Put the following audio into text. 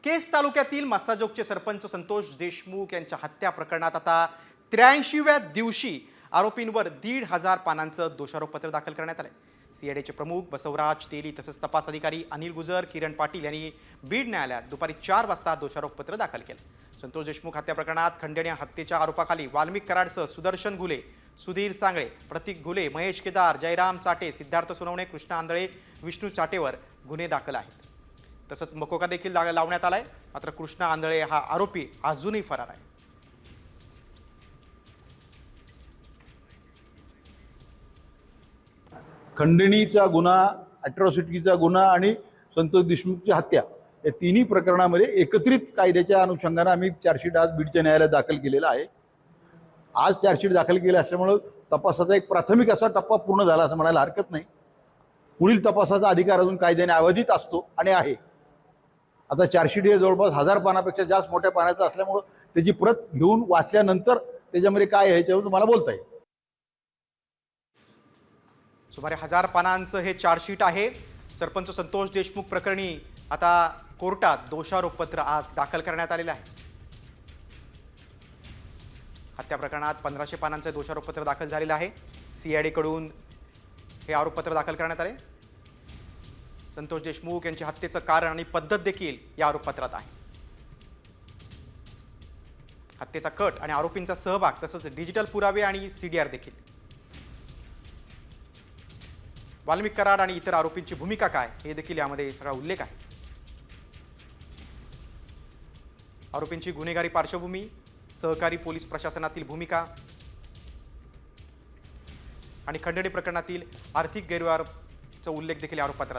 केस तालुक्यातील मस्साजोगचे सरपंच संतोष देशमुख यांच्या हत्या प्रकरणात आता 83व्या दिवशी आरोपींवर 1,500 पानांचं दोषारोपपत्र दाखल करण्यात आले। सीआयडीचे प्रमुख बसवराज तेली तसंच तपास अधिकारी अनिल गुजर, किरण पाटील यांनी बीड न्यायालयात दुपारी 4 वाजता दोषारोपपत्र दाखल केलं। संतोष देशमुख हत्या प्रकरणात खंडणी हत्येच्या आरोपाखाली वाल्मिक कराडसह सुदर्शन घुले, सुधीर सांगळे, प्रतीक घुले, महेश केदार, जयराम चाटे, सिद्धार्थ सोनवणे, कृष्णा आंधळे, विष्णू चाटेवर गुन्हे दाखल आहेत। तसंच मकोका देखील लावण्यात आलाय। मात्र कृष्णा आंधळे हा आरोपी अजूनही फरार आहे। खंडणीचा गुन्हा, अॅट्रॉसिटीचा गुन्हा आणि संतोष देशमुखची हत्या या तिन्ही प्रकरणामध्ये एकत्रित कायद्याच्या अनुषंगाने आम्ही चार्जशीट आज बीडच्या न्यायालयात दाखल केलेला आहे। आज चार्जशीट दाखल केलं असल्यामुळे तपासाचा एक प्राथमिक असा टप्पा पूर्ण झाला असं म्हणायला हरकत नाही। पुढील तपासाचा अधिकार अजून कायद्याने अवधित असतो आणि आहे। आता चार्जशीट हे जवळपास 1000 पानापेक्षा जास्त मोठ्या पानाचं असल्यामुळं त्याची प्रत घेऊन वाचल्यानंतर त्याच्यामध्ये काय आहे याच्यावर तुम्हाला बोलता येईल। सुमारे 1000 पानांचं हे चार्जशीट आहे। सरपंच संतोष देशमुख प्रकरणी आता कोर्टात दोषारोपपत्र आज दाखल करण्यात आलेलं आहे। हत्या प्रकरणात 1500 पानांचं दोषारोपपत्र दाखल झालेलं आहे। सीआयडी कडून हे आरोपपत्र दाखल करण्यात आले। संतोष देशमुख यांच्या हत्येचं कारण आणि पद्धत देखील या आरोपपत्रात आहे। हत्येचा कट आणि आरोपींचा सहभाग तसंच डिजिटल पुरावे आणि सीडीआर देखील। वाल्मिक कराड आणि इतर आरोपींची भूमिका काय हे देखील यामध्ये सगळा उल्लेख आहे। आरोपींची गुन्हेगारी पार्श्वभूमी, सहकारी पोलीस प्रशासनातील भूमिका आणि खंडणी प्रकरणातील आर्थिक गैरव्यवहाराचा उल्लेख देखील या आरोपपत्रात